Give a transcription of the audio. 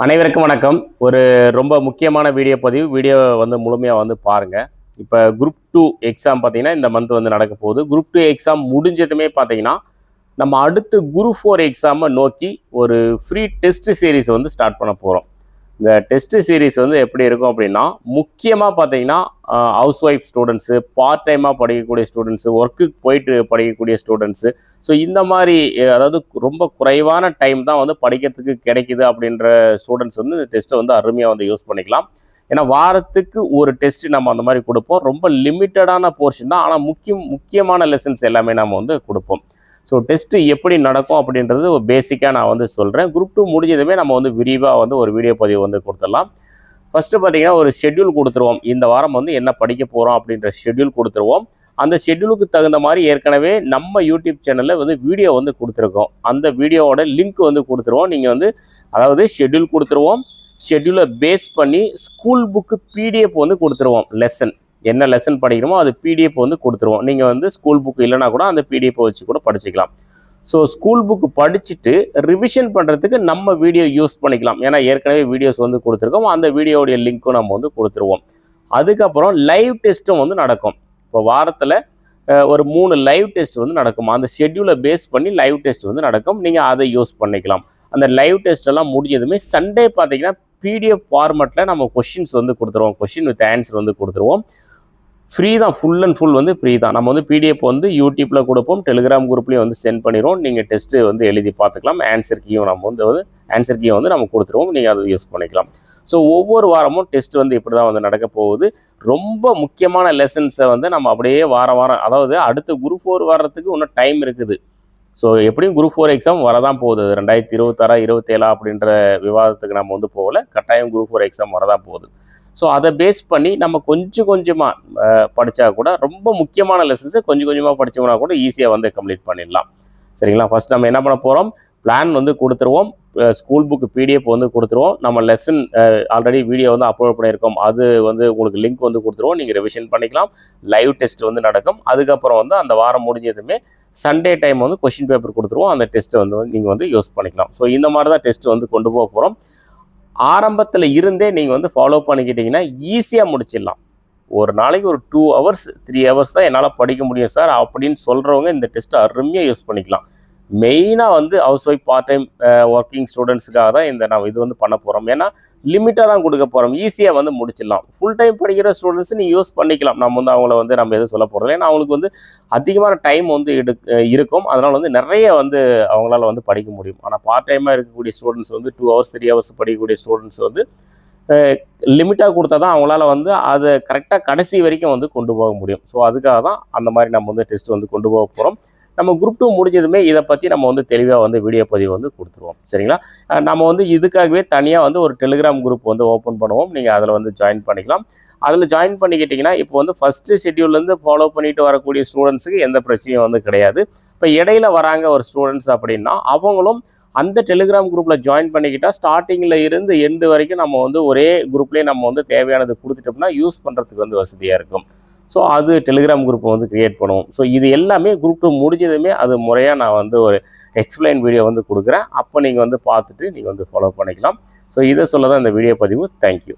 அனைவருக்கும் வணக்கம். ஒரு ரொம்ப முக்கியமான வீடியோ பதிவு. வீடியோ முழுமையா பாருங்க. இப்ப குரூப் 2 எக்ஸாம் பார்த்தீங்கன்னா, இந்த மந்த் நடக்க போகுது. குரூப் 2 எக்ஸாம் முடிஞ்சதுமே பார்த்தீங்கன்னா, நம்ம அடுத்து குரூப் 4 எக்ஸாம நோக்கி ஒரு ஃப்ரீ டெஸ்ட் சீரிஸ் ஸ்டார்ட் பண்ண போறோம். இந்த டெஸ்ட் சீரிஸ் எப்படி இருக்கும் அப்படின்னா, முக்கியமா பார்த்தீங்கன்னா, ஹவுஸ் ஒய்ஃப் ஸ்டூடண்ட்ஸு, பார்ட் டைமா படிக்கக்கூடிய ஸ்டூடண்ட்ஸு, ஒர்க்குக்கு போயிட்டு படிக்கக்கூடிய ஸ்டூடண்ட்ஸு. ஸோ இந்த மாரி அதாவது ரொம்ப குறைவான டைம் தான் படிக்கிறதுக்கு கிடைக்குது அப்படின்ற ஸ்டூடண்ட்ஸ் இந்த டெஸ்ட்டை அருமையா யூஸ் பண்ணிக்கலாம். ஏன்னா வாரத்துக்கு ஒரு டெஸ்ட் நம்ம அந்த மாரி குடுப்போம். ரொம்ப லிமிட்டடான போர்ஷன் தான். ஆனா முக்கியமான லெசன்ஸ் எல்லாமே நம்ம குடுப்போம். ஸோ டெஸ்ட்டு எப்படி நடக்கும் அப்படின்றது ஒரு பேசிக்காக நான் சொல்கிறேன். குரூப் 2 முடிஞ்சதுமே நம்ம விரிவாக ஒரு வீடியோ பதிவு கொடுத்துடலாம். ஃபஸ்ட்டு பார்த்தீங்கன்னா ஒரு ஷெட்யூல் கொடுத்துருவோம். இந்த வாரம் என்ன படிக்க போகிறோம் அப்படின்ற ஷெட்யூல் கொடுத்துருவோம். அந்த ஷெட்யூலுக்கு தகுந்த மாதிரி ஏற்கனவே நம்ம யூடியூப் சேனலில் வீடியோ கொடுத்துருக்கோம். அந்த வீடியோவோட லிங்க் கொடுத்துருவோம். நீங்கள் அதாவது ஷெட்யூல் கொடுத்துருவோம். ஷெட்யூலை பேஸ் பண்ணி ஸ்கூல் புக்கு பிடிஎஃப் கொடுத்துருவோம். லெசன் என்ன லெசன் படிக்கிறோமோ அது பிடிஎஃப் கொடுத்துருவோம். நீங்கள் ஸ்கூல் புக் இல்லைனா கூட அந்த பிடிஎஃப் வச்சு கூட படிச்சுக்கலாம். ஸோ ஸ்கூல் புக்கு படிச்சுட்டு ரிவிஷன் பண்ணுறதுக்கு நம்ம வீடியோ யூஸ் பண்ணிக்கலாம். ஏன்னா ஏற்கனவே வீடியோஸ் கொடுத்துருக்கோம். அந்த வீடியோடைய லிங்க்கும் நம்ம கொடுத்துருவோம். அதுக்கப்புறம் லைவ் டெஸ்ட்டும் நடக்கும். இப்போ வாரத்தில் ஒரு 3 லைவ் டெஸ்ட் நடக்கும். அந்த ஷெட்யூலை பேஸ் பண்ணி லைவ் டெஸ்ட் நடக்கும். நீங்கள் அதை யூஸ் பண்ணிக்கலாம். அந்த லைவ் டெஸ்ட் எல்லாம் முடிஞ்சதுமே சண்டே பார்த்தீங்கன்னா பிடிஎஃப் ஃபார்மெட்டில் நம்ம கொஷின்ஸ் கொடுத்துருவோம். கொஷின் வித் ஆன்சர் கொடுத்துருவோம். ஃப்ரீ தான், ஃபுல் அண்ட் ஃபுல் ஃப்ரீ தான். நம்ம பிடிஎஃப் யூடியூப்பில் கொடுப்போம். டெலிகிராம் குரூப்லேயும் சென்ட் பண்ணிடுவோம். நீங்கள் டெஸ்ட்டு எழுதி பார்த்துக்கலாம். ஆன்சர் கீயும் நம்ம ஆன்சர் கீயை நம்ம கொடுத்துருவோம். நீங்கள் அதை யூஸ் பண்ணிக்கலாம். ஸோ ஒவ்வொரு வாரமும் டெஸ்ட் இப்படி தான் நடக்க போகுது. ரொம்ப முக்கியமான லெசன்ஸை நம்ம அப்படியே வாரம் அதாவது அடுத்த குரூப் 4 வர்றதுக்கு இன்னும் டைம் இருக்குது. ஸோ எப்படியும் குரூப் 4 எக்ஸாம் வரதான் போகுது. 2026 27 அப்படின்ற விவாதத்துக்கு நம்ம போகல. கட்டாயம் குரூப் 4 எக்ஸாம் வரதான் போகுது. ஸோ அதை பேஸ் பண்ணி நம்ம கொஞ்சம் கொஞ்சமாக படித்தா கூட ரொம்ப முக்கியமான லெசன்ஸை கொஞ்சம் கொஞ்சமாக படித்தோம்னா கூட ஈஸியாக கம்ப்ளீட் பண்ணிடலாம். சரிங்களா? ஃபஸ்ட் நம்ம என்ன பண்ண போகிறோம், பிளான் கொடுத்துருவோம். ஸ்கூல் புக்கு பிடிஎஃப் கொடுத்துருவோம். நம்ம லெசன் ஆல்ரெடி வீடியோ அப்லோட் பண்ணியிருக்கோம். அது உங்களுக்கு லிங்க் கொடுத்துருவோம். நீங்கள் ரிவிஷன் பண்ணிக்கலாம். லைவ் டெஸ்ட் நடக்கும். அதுக்கப்புறம் அந்த வாரம் முடிஞ்சதுமே சண்டே டைம் கொஷின் பேப்பர் கொடுத்துருவோம். அந்த டெஸ்ட்டை நீங்கள் யூஸ் பண்ணிக்கலாம். ஸோ இந்த மாதிரி தான் டெஸ்ட் கொண்டு போக போகிறோம். ஆரம்பத்தில் இருந்தே நீங்கள் ஃபாலோ பண்ணிக்கிட்டிங்கன்னா ஈஸியாக முடிச்சிடலாம். ஒரு நாளைக்கு ஒரு 2 hours 3 hours தான் என்னால் படிக்க முடியும் சார் அப்படின்னு சொல்கிறவங்க இந்த டெஸ்ட்டை அருமையாக யூஸ் பண்ணிக்கலாம். மெயினாக housewife part time working ஸ்டூடெண்ட்ஸுக்காக தான் நம்ம இது பண்ண போகிறோம். ஏன்னா லிமிட்டாக தான் கொடுக்க போகிறோம். ஈஸியாக முடிச்சிடலாம். ஃபுல் டைம் படிக்கிற ஸ்டூடெண்ட்ஸ் நீங்கள் யூஸ் பண்ணிக்கலாம். நம்ம அவங்கள நம்ம எதுவும் சொல்ல போகிறது. ஏன்னா அவங்களுக்கு அதிகமான டைம் இருக்கும். அதனால் நிறைய அவங்களால படிக்க முடியும். ஆனால் பார்ட் டைமாக இருக்கக்கூடிய ஸ்டூடெண்ட்ஸ் 2 hours 3 hours படிக்கக்கூடிய ஸ்டூடெண்ட்ஸ் லிமிட்டாக கொடுத்தா தான் அவங்களால அதை கரெக்டாக கடைசி வரைக்கும் கொண்டு போக முடியும். ஸோ அதுக்காக தான் அந்த மாதிரி நம்ம டெஸ்ட் கொண்டு போக போகிறோம். நம்ம குரூப் 2 முடிஞ்சதுமே இதை பற்றி நம்ம தெளிவாக வீடியோ பதிவு கொடுத்துருவோம். சரிங்களா? நம்ம இதுக்காகவே தனியாக ஒரு டெலிகிராம் குரூப் ஓப்பன் பண்ணுவோம். நீங்கள் அதில் ஜாயின் பண்ணிக்கலாம். அதில் ஜாயின் பண்ணிக்கிட்டிங்கன்னா இப்போ ஃபஸ்ட்டு ஷெட்யூல்லேருந்து ஃபாலோ பண்ணிட்டு வரக்கூடிய ஸ்டூடெண்ட்ஸுக்கு எந்த பிரச்சனையும் கிடையாது. இப்போ இடையில வராங்க ஒரு ஸ்டூடெண்ட்ஸ் அப்படின்னா அவங்களும் அந்த டெலிகிராம் குரூப்பில் ஜாயின் பண்ணிக்கிட்டால் ஸ்டார்டிங்கில் இருந்து எண்டு வரைக்கும் நம்ம ஒரே குரூப்லேயே நம்ம தேவையானது கொடுத்துட்டோம்னா யூஸ் பண்ணுறதுக்கு வசதியாக இருக்கும். ஸோ அது டெலிகிராம் குரூப்பை கிரியேட் பண்ணுவோம். ஸோ இது எல்லாமே குரூப் 2 முடிஞ்சதுமே அது முறையாக நான் ஒரு எக்ஸ்பிளைன் வீடியோ கொடுக்குறேன். அப்போ நீங்கள் பார்த்துட்டு நீங்கள் ஃபாலோ பண்ணிக்கலாம். ஸோ இதை சொல்ல தான் இந்த வீடியோ பதிவு. தேங்க்யூ.